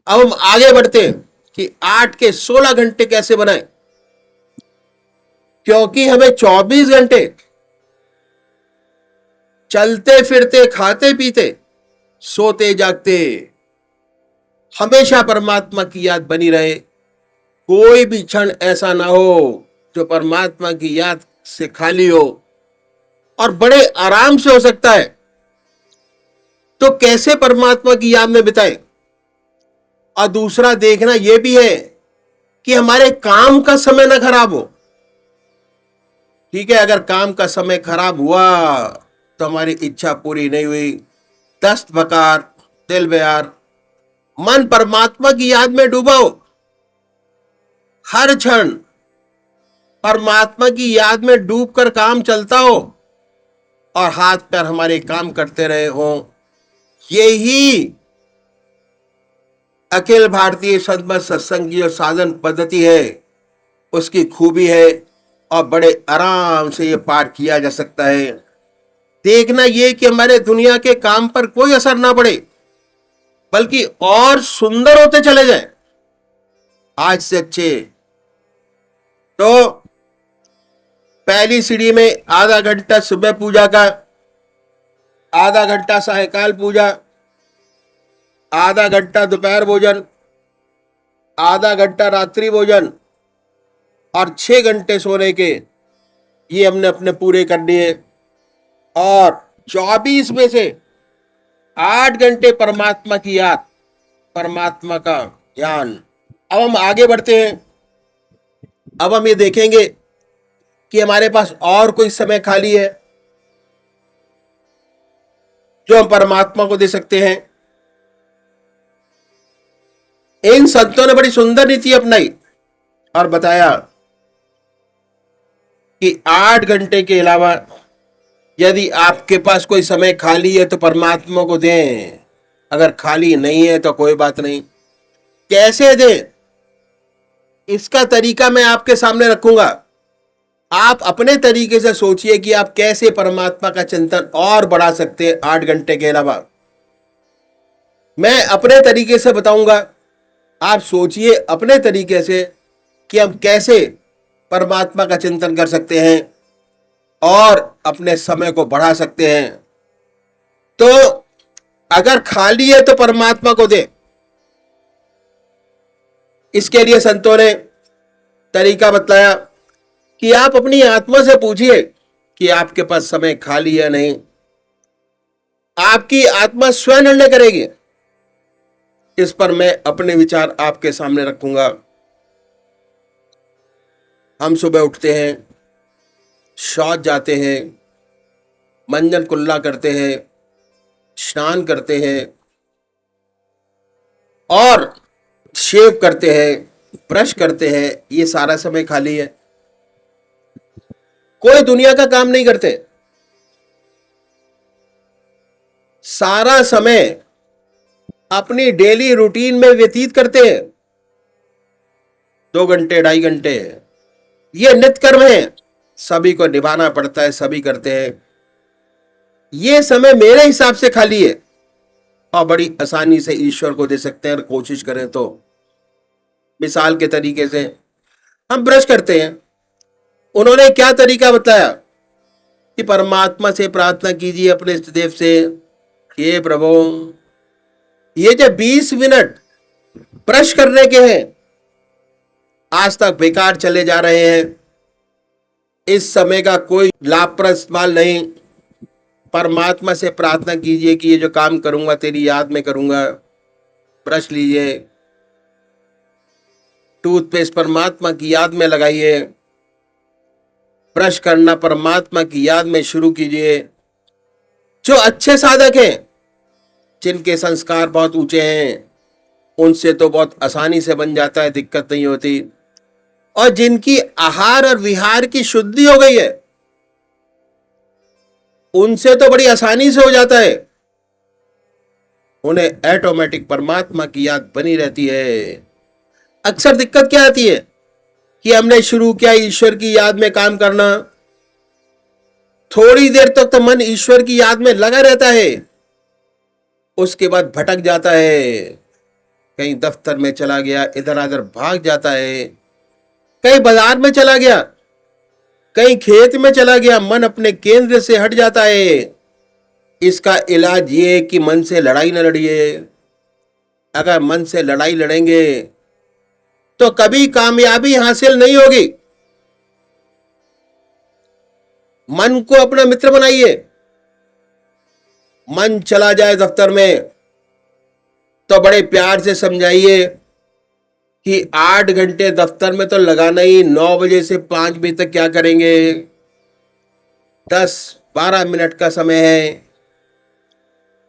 अब हम आगे बढ़ते हैं कि 8 के 16 घंटे कैसे बनाएं, क्योंकि हमें 24 घंटे चलते फिरते खाते पीते सोते जागते हमेशा परमात्मा की याद बनी रहे। कोई भी क्षण ऐसा ना हो जो परमात्मा की याद से खाली हो, और बड़े आराम से हो सकता है। तो कैसे परमात्मा की याद में बिताएं। और दूसरा देखना यह भी है कि हमारे काम का समय ना खराब हो। ठीक है, अगर काम का समय खराब हुआ तो हमारी इच्छा पूरी नहीं हुई, दस्त बकार, दिल बेयार। मन परमात्मा की याद में डूबा हो, हर क्षण परमात्मा की याद में डूबकर काम चलता हो और हाथ पैर हमारे काम करते रहे हो। यही अखिल भारतीय सदमत सत्संग की जो साधन पद्धति है उसकी खूबी है, और बड़े आराम से ये पार किया जा सकता है। देखना ये कि हमारे दुनिया के काम पर कोई असर ना पड़े, बल्कि और सुंदर होते चले जाए आज से अच्छे। तो पहली सीढ़ी में आधा घंटा सुबह पूजा का, आधा घंटा सायकाल पूजा, आधा घंटा दोपहर भोजन, आधा घंटा रात्रि भोजन, और 6 घंटे सोने के, ये हमने अपने पूरे कर लिए। और 24 में से 8 घंटे परमात्मा की याद, परमात्मा का ध्यान। अब हम आगे बढ़ते हैं। अब हम ये देखेंगे कि हमारे पास और कोई समय खाली है जो हम परमात्मा को दे सकते हैं। इन संतों ने बड़ी सुंदर नीति अपनाई और बताया कि 8 घंटे के अलावा यदि आपके पास कोई समय खाली है तो परमात्मा को दें, अगर खाली नहीं है तो कोई बात नहीं। कैसे दें, इसका तरीका मैं आपके सामने रखूंगा। आप अपने तरीके से सोचिए कि आप कैसे परमात्मा का चिंतन और बढ़ा सकते हैं 8 घंटे के अलावा। मैं अपने तरीके से बताऊंगा, आप सोचिए अपने तरीके से कि हम कैसे परमात्मा का चिंतन कर सकते हैं और अपने समय को बढ़ा सकते हैं। तो अगर खाली है तो परमात्मा को दे। इसके लिए संतों ने तरीका बतलाया कि आप अपनी आत्मा से पूछिए कि आपके पास समय खाली है नहीं। आपकी आत्मा स्वयं निर्णय करेगी। इस पर मैं अपने विचार आपके सामने रखूंगा। हम सुबह उठते हैं, शौच जाते हैं, मंजन कुल्ला करते हैं, स्नान करते हैं और शेव करते हैं, ब्रश करते हैं। ये सारा समय खाली है, कोई दुनिया का काम नहीं करते। सारा समय अपनी डेली रूटीन में व्यतीत करते हैं। 2 घंटे 2.5 घंटे ये नित्य कर्म है, सभी को निभाना पड़ता है, सभी करते हैं। ये समय मेरे हिसाब से खाली है और बड़ी आसानी से ईश्वर को दे सकते हैं अगर कोशिश करें तो। मिसाल के तरीके से हम ब्रश करते हैं, उन्होंने क्या तरीका बताया कि परमात्मा से प्रार्थना कीजिए अपने इष्ट देव से, हे प्रभु ये जो 20 मिनट ब्रश करने के हैं आज तक बेकार चले जा रहे हैं, इस समय का कोई लाभप्रद इस्तेमाल नहीं। परमात्मा से प्रार्थना कीजिए कि ये जो काम करूंगा तेरी याद में करूंगा। ब्रश लीजिए, टूथपेस्ट परमात्मा की याद में लगाइए, ब्रश करना परमात्मा की याद में शुरू कीजिए। जो अच्छे साधक हैं, जिनके संस्कार बहुत ऊंचे हैं, उनसे तो बहुत आसानी से बन जाता है, दिक्कत नहीं होती। और जिनकी आहार और विहार की शुद्धि हो गई है, उनसे तो बड़ी आसानी से हो जाता है। उन्हें ऑटोमेटिक परमात्मा की याद बनी रहती है। अक्सर दिक्कत क्या आती है कि हमने शुरू किया ईश्वर की याद में काम करना, थोड़ी देर तक तो मन ईश्वर की याद में लगा रहता है, उसके बाद भटक जाता है, कहीं दफ्तर में चला गया, इधर उधर भाग जाता है, कहीं बाजार में चला गया, कहीं खेत में चला गया, मन अपने केंद्र से हट जाता है। इसका इलाज ये है कि मन से लड़ाई न लड़िए। अगर मन से लड़ाई लड़ेंगे तो कभी कामयाबी हासिल नहीं होगी। मन को अपना मित्र बनाइए। मन चला जाए दफ्तर में तो बड़े प्यार से समझाइए कि 8 घंटे दफ्तर में तो लगाना ही, 9 बजे से 5 बजे तक क्या करेंगे, 10-12 मिनट का समय है,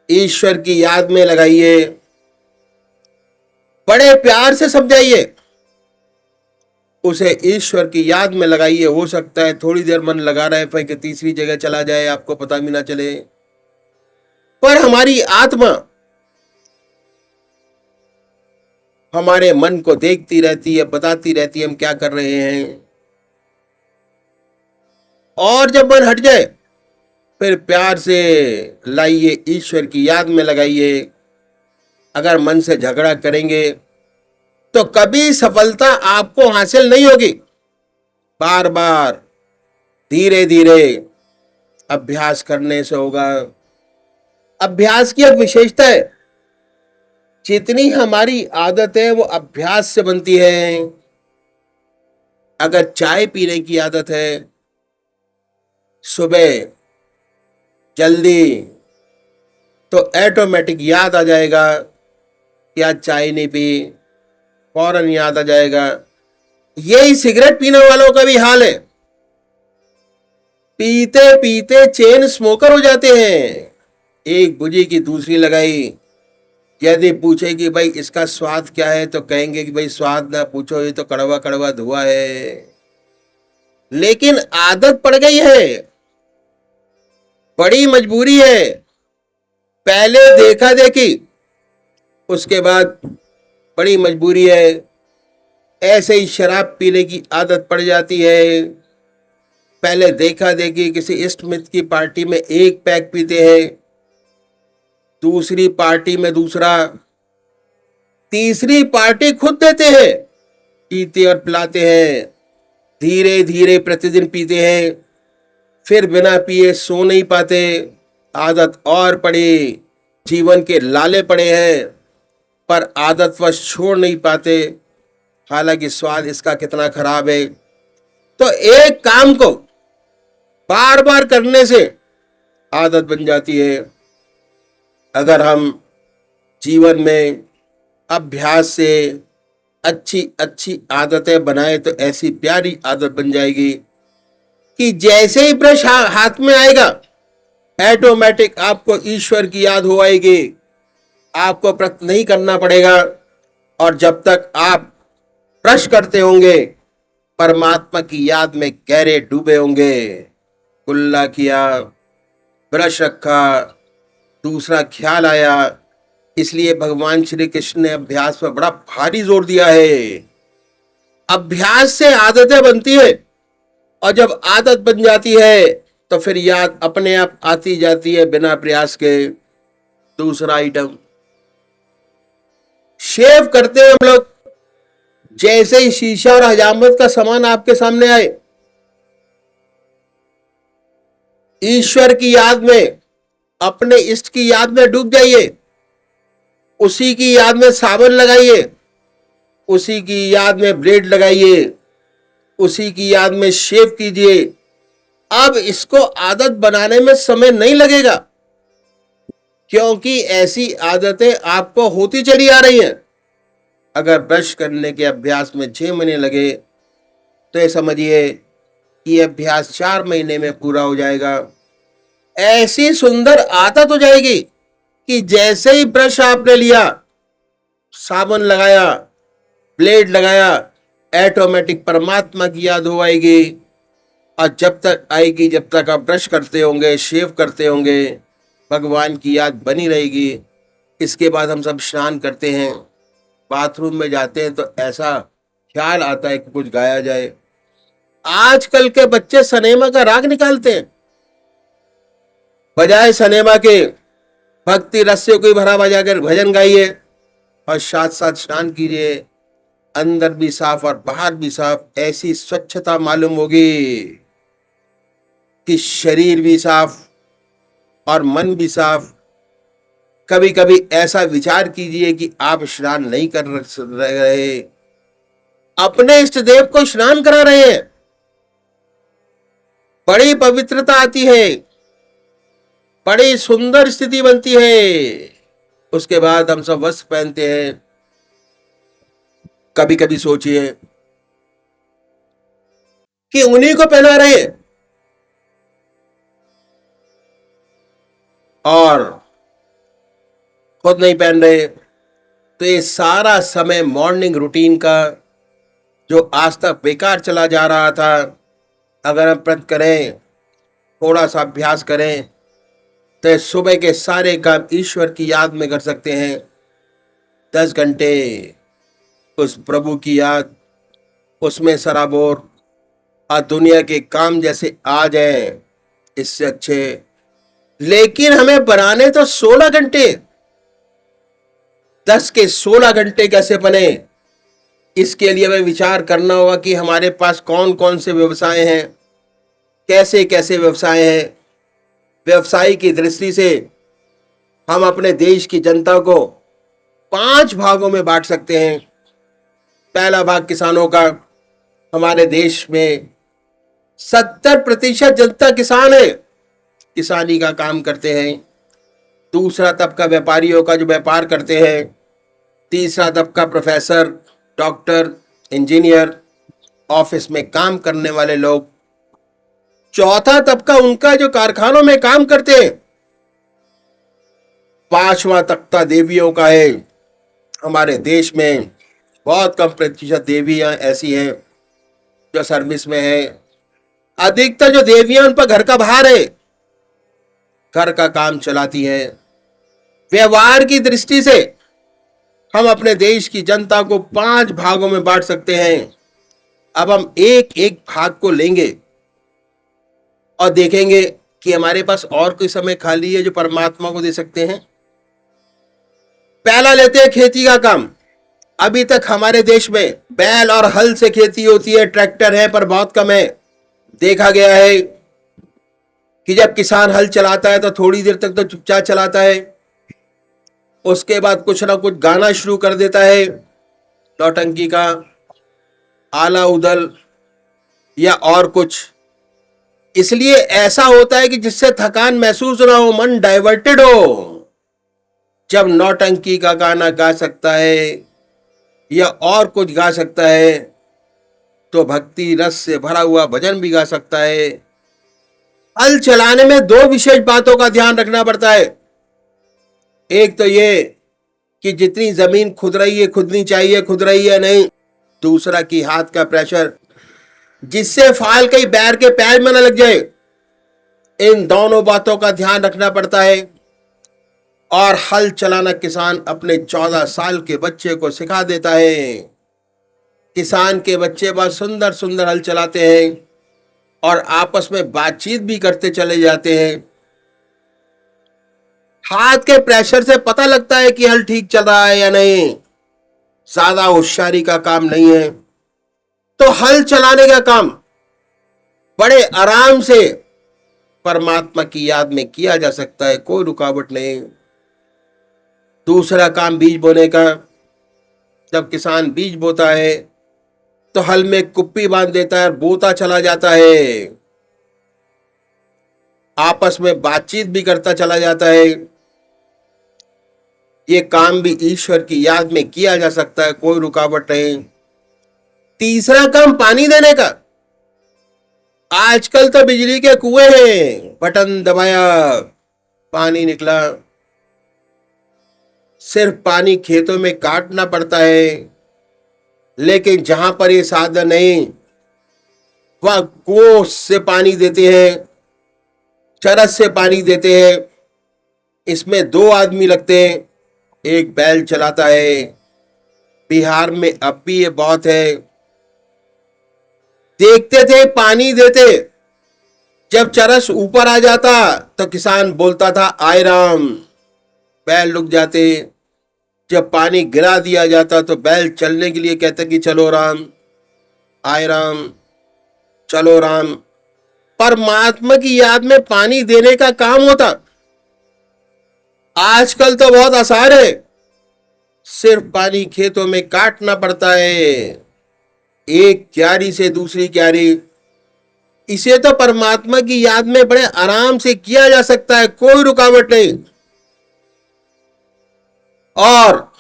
ईश्वर की याद में लगाइए। बड़े प्यार से समझाइए, उसे ईश्वर की याद में लगाइए। हो सकता है थोड़ी देर मन लगा रहे, फिर कि तीसरी जगह चला जाए, आपको पता भी ना चले। पर हमारी आत्मा हमारे मन को देखती रहती है, बताती रहती है हम क्या कर रहे हैं। और जब मन हट जाए फिर प्यार से लाइए, ईश्वर की याद में लगाइए। अगर मन से झगड़ा करेंगे तो कभी सफलता आपको हासिल नहीं होगी। बार बार धीरे धीरे अभ्यास करने से होगा। अभ्यास की एक विशेषता है, जितनी हमारी आदत है वो अभ्यास से बनती है। अगर चाय पीने की आदत है, सुबह जल्दी, तो ऑटोमेटिक याद आ जाएगा कि आज चाय नहीं पी, फौरन याद आ जाएगा। यही सिगरेट पीने वालों का भी हाल है। पीते पीते चेन स्मोकर हो जाते हैं। एक बुझी की दूसरी लगाई। यदि पूछे कि भाई इसका स्वाद क्या है, तो कहेंगे कि भाई स्वाद ना पूछो, ये तो कड़वा कड़वा धुआं है। लेकिन आदत पड़ गई है, बड़ी मजबूरी है। पहले देखा देखी, उसके बाद बड़ी मजबूरी है। ऐसे ही शराब पीने की आदत पड़ जाती है। पहले देखा देखी किसी इष्ट मित्र की पार्टी में एक पैक पीते हैं, दूसरी पार्टी में दूसरा, तीसरी पार्टी खुद देते हैं, पीते और पिलाते हैं। धीरे धीरे प्रतिदिन पीते हैं, फिर बिना पिए सो नहीं पाते। आदत और पड़ी, जीवन के लाले पड़े हैं, पर आदतवश छोड़ नहीं पाते। हालांकि स्वाद इसका कितना खराब है। तो एक काम को बार बार करने से आदत बन जाती है। अगर हम जीवन में अभ्यास से अच्छी अच्छी आदतें बनाए तो ऐसी प्यारी आदत बन जाएगी कि जैसे ही ब्रश हाथ में आएगा, ऑटोमेटिक आपको ईश्वर की याद हो आएगी। आपको प्रयत्न नहीं करना पड़ेगा। और जब तक आप ब्रश करते होंगे, परमात्मा की याद में गहरे डूबे होंगे। कुल्ला किया, ब्रश रखा, दूसरा ख्याल आया। इसलिए भगवान श्री कृष्ण ने अभ्यास पर बड़ा भारी जोर दिया है। अभ्यास से आदतें बनती है, और जब आदत बन जाती है तो फिर याद अपने आप आती जाती है बिना प्रयास के। दूसरा आइटम, शेव करते हैं हम लोग। जैसे ही शीशा और हजामत का सामान आपके सामने आए, ईश्वर की याद में, अपने इष्ट की याद में डूब जाइए। उसी की याद में साबुन लगाइए, उसी की याद में ब्लेड लगाइए, उसी की याद में शेव कीजिए। अब इसको आदत बनाने में समय नहीं लगेगा, क्योंकि ऐसी आदतें आपको होती चली आ रही हैं। अगर ब्रश करने के अभ्यास में 6 महीने लगे तो ये समझिए कि अभ्यास 4 महीने में पूरा हो जाएगा। ऐसी सुंदर आदत हो जाएगी कि जैसे ही ब्रश आपने लिया, साबुन लगाया, ब्लेड लगाया, ऑटोमेटिक परमात्मा की याद हो आएगी। और जब तक आएगी, जब तक आप ब्रश करते होंगे, शेव करते होंगे, भगवान की याद बनी रहेगी। इसके बाद हम सब स्नान करते हैं, बाथरूम में जाते हैं, तो ऐसा ख्याल आता है कि कुछ गाया जाए। आजकल के बच्चे सनेमा का राग निकालते हैं, बजाय सनेमा के भक्ति रस से कोई भरा बजाकर भजन गाइए। और साथ साथ स्नान कीजिए, अंदर भी साफ और बाहर भी साफ, ऐसी स्वच्छता मालूम होगी कि शरीर भी साफ और मन भी साफ। कभी कभी ऐसा विचार कीजिए कि आप स्नान नहीं कर रहे, अपने इष्ट देव को स्नान करा रहे हैं, बड़ी पवित्रता आती है, बड़ी सुंदर स्थिति बनती है। उसके बाद हम सब वस्त्र पहनते हैं। कभी कभी सोचिए कि उन्हीं को पहना रहे हैं और खुद नहीं पहन रहे। तो ये सारा समय मॉर्निंग रूटीन का जो आज तक बेकार चला जा रहा था, अगर हम प्रयत्न करें, थोड़ा सा अभ्यास करें, तो सुबह के सारे काम ईश्वर की याद में कर सकते हैं। 10 घंटे उस प्रभु की याद, उसमें सराबोर और दुनिया के काम जैसे आ जाए, इससे अच्छे। लेकिन हमें बनाने तो 16 घंटे, 10 के 16 घंटे कैसे बने, इसके लिए हमें विचार करना होगा कि हमारे पास कौन कौन से व्यवसाय हैं, कैसे कैसे व्यवसाय हैं। व्यवसाय की दृष्टि से हम अपने देश की जनता को 5 भागों में बांट सकते हैं। पहला भाग किसानों का। हमारे देश में 70% जनता किसान है, किसानी का काम करते हैं। दूसरा तबका व्यापारियों का जो व्यापार करते हैं। तीसरा तबका प्रोफेसर, डॉक्टर, इंजीनियर, ऑफिस में काम करने वाले लोग। चौथा तबका उनका जो कारखानों में काम करते हैं। पांचवा तबका देवियों का है। हमारे देश में बहुत कम प्रतिशत देवियां ऐसी हैं जो सर्विस में है। अधिकतर जो देवियां उन पर घर का भार है, घर का काम चलाती है। व्यवहार की दृष्टि से हम अपने देश की जनता को 5 भागों में बांट सकते हैं। अब हम एक एक भाग को लेंगे और देखेंगे कि हमारे पास और कोई समय खाली है जो परमात्मा को दे सकते हैं। पहला लेते हैं खेती का काम। अभी तक हमारे देश में बैल और हल से खेती होती है, ट्रैक्टर है पर बहुत कम है। देखा गया है कि जब किसान हल चलाता है तो थोड़ी देर तक तो चुपचाप चलाता है, उसके बाद कुछ ना कुछ गाना शुरू कर देता है, नौटंकी का, आला उदल या और कुछ। इसलिए ऐसा होता है कि जिससे थकान महसूस ना हो, मन डाइवर्टेड हो। जब नौटंकी का गाना गा सकता है या और कुछ गा सकता है, तो भक्ति रस से भरा हुआ भजन भी गा सकता है। हल चलाने में 2 विशेष बातों का ध्यान रखना पड़ता है। एक तो ये कि जितनी जमीन खुद रही है, खुदनी चाहिए, खुद रही है नहीं। दूसरा कि हाथ का प्रेशर, जिससे फाल कहीं बैर के पैर में न लग जाए। इन दोनों बातों का ध्यान रखना पड़ता है। और हल चलाना किसान अपने 14 साल के बच्चे को सिखा देता है। किसान के बच्चे बहुत सुंदर सुंदर हल चलाते हैं और आपस में बातचीत भी करते चले जाते हैं। हाथ के प्रेशर से पता लगता है कि हल ठीक चल रहा है या नहीं। ज्यादा होशियारी का काम नहीं है। तो हल चलाने का काम बड़े आराम से परमात्मा की याद में किया जा सकता है, कोई रुकावट नहीं। दूसरा काम बीज बोने का। जब किसान बीज बोता है तो हल में कुप्पी बांध देता है और बोता चला जाता है। आपस में बातचीत भी करता चला जाता है। ये काम भी ईश्वर की याद में किया जा सकता है, कोई रुकावट नहीं। तीसरा काम पानी देने का। आजकल तो बिजली के कुएं हैं, बटन दबाया पानी निकला। सिर्फ पानी खेतों में काटना पड़ता है। लेकिन जहां पर ये साधन नहीं, वह कुओं से पानी देते हैं, चरस से पानी देते हैं। इसमें 2 आदमी लगते हैं, एक बैल चलाता है। बिहार में अब भी ये बहुत है। देखते थे, पानी देते, जब चरस ऊपर आ जाता तो किसान बोलता था आय राम, बैल रुक जाते। जब पानी गिरा दिया जाता तो बैल चलने के लिए कहते कि चलो राम, आए राम, चलो राम। परमात्मा की याद में पानी देने का काम होता। आजकल तो बहुत आसान है, सिर्फ पानी खेतों में काटना पड़ता है, एक क्यारी से दूसरी क्यारी। इसे तो परमात्मा की याद में बड़े आराम से किया जा सकता है, कोई रुकावट नहीं। और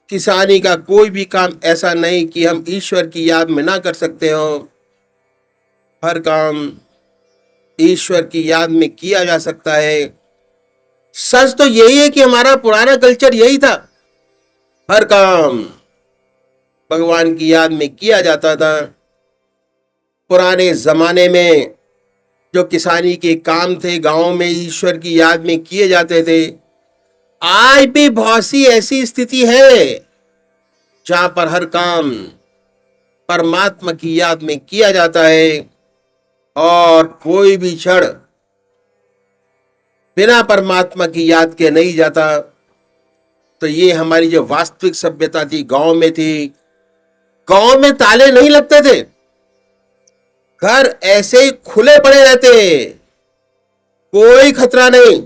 किसानी का कोई भी काम ऐसा नहीं कि हम ईश्वर की याद में ना कर सकते हो। हर काम ईश्वर की याद में किया जा सकता है। सच तो यही है कि हमारा पुराना कल्चर यही था, हर काम भगवान की याद में किया जाता था। पुराने जमाने में जो किसानी के काम थे गांव में ईश्वर की याद में किए जाते थे। आज भी बहुत सी ऐसी स्थिति है जहां पर हर काम परमात्मा की याद में किया जाता है और कोई भी क्षण बिना परमात्मा की याद के नहीं जाता। तो ये हमारी जो वास्तविक सभ्यता थी गांव में थी। गांव में ताले नहीं लगते थे, घर ऐसे ही खुले पड़े रहते, कोई खतरा नहीं।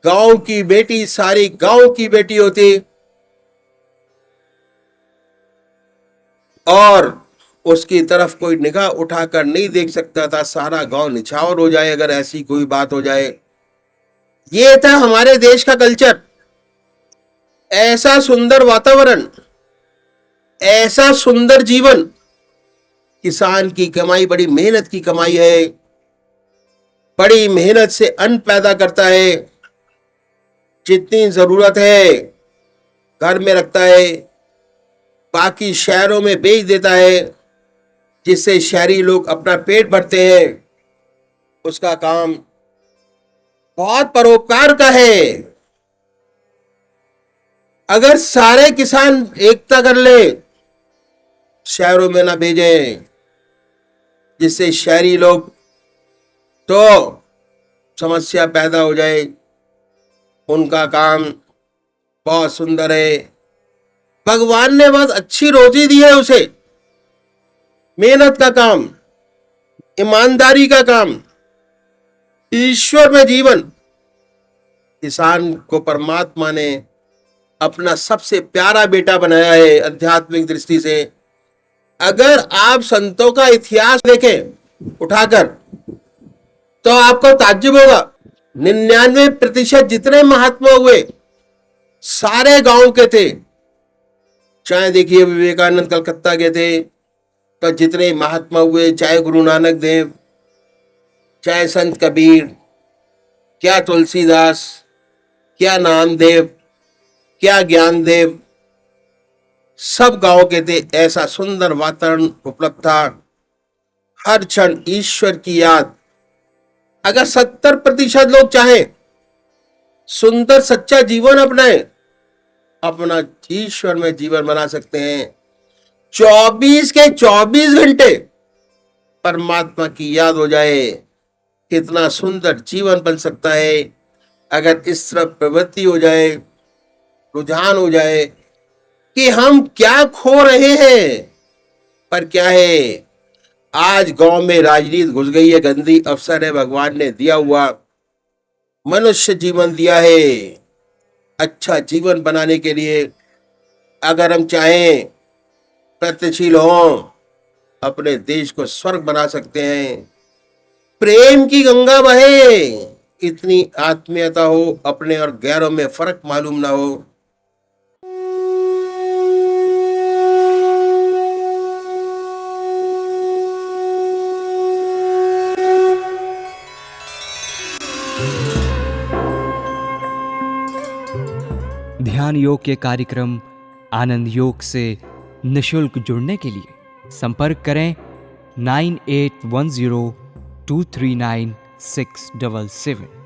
गांव की बेटी सारी गांव की बेटी होती और उसकी तरफ कोई निगाह उठाकर नहीं देख सकता था। सारा गांव निछावर हो जाए अगर ऐसी कोई बात हो जाए। ये था हमारे देश का कल्चर। ऐसा सुंदर वातावरण, ऐसा सुंदर जीवन। किसान की कमाई बड़ी मेहनत की कमाई है, बड़ी मेहनत से अन्न पैदा करता है। जितनी जरूरत है घर में रखता है, बाकी शहरों में बेच देता है, जिससे शहरी लोग अपना पेट भरते हैं। उसका काम बहुत परोपकार का है। अगर सारे किसान एकता कर ले, शहरों में ना भेजें, जिससे शहरी लोग तो समस्या पैदा हो जाए। उनका काम बहुत सुंदर है, भगवान ने बहुत अच्छी रोजी दी है उसे। मेहनत का काम, ईमानदारी का काम, ईश्वर में जीवन। किसान को परमात्मा ने अपना सबसे प्यारा बेटा बनाया है आध्यात्मिक दृष्टि से। अगर आप संतों का इतिहास देखें उठाकर तो आपको ताज्जुब होगा। 99% जितने महात्मा हुए सारे गांव के थे। चाहे देखिए विवेकानंद कलकत्ता के थे, तो जितने महात्मा हुए, चाहे गुरु नानक देव, चाहे संत कबीर, क्या तुलसीदास, क्या नामदेव, क्या ज्ञानदेव, सब गांव के थे। ऐसा सुंदर वातावरण उपलब्ध था, हर क्षण ईश्वर की याद। अगर 70% लोग चाहें सुंदर सच्चा जीवन अपनाए, अपना ईश्वर में जीवन बना सकते हैं। 24 के 24 घंटे परमात्मा की याद हो जाए, कितना सुंदर जीवन बन सकता है। अगर इस तरफ प्रवृत्ति हो जाए, रुझान हो जाए कि हम क्या खो रहे हैं। पर क्या है, आज गांव में राजनीति घुस गई है, गंदी अवसर है भगवान ने दिया हुआ। मनुष्य जीवन दिया है अच्छा जीवन बनाने के लिए। अगर हम चाहें प्रगतिशील हों, अपने देश को स्वर्ग बना सकते हैं। प्रेम की गंगा बहे, इतनी आत्मीयता हो, अपने और गैरों में फर्क मालूम ना हो। ध्यान योग के कार्यक्रम आनंद योग से निशुल्क जुड़ने के लिए संपर्क करें 9810239677।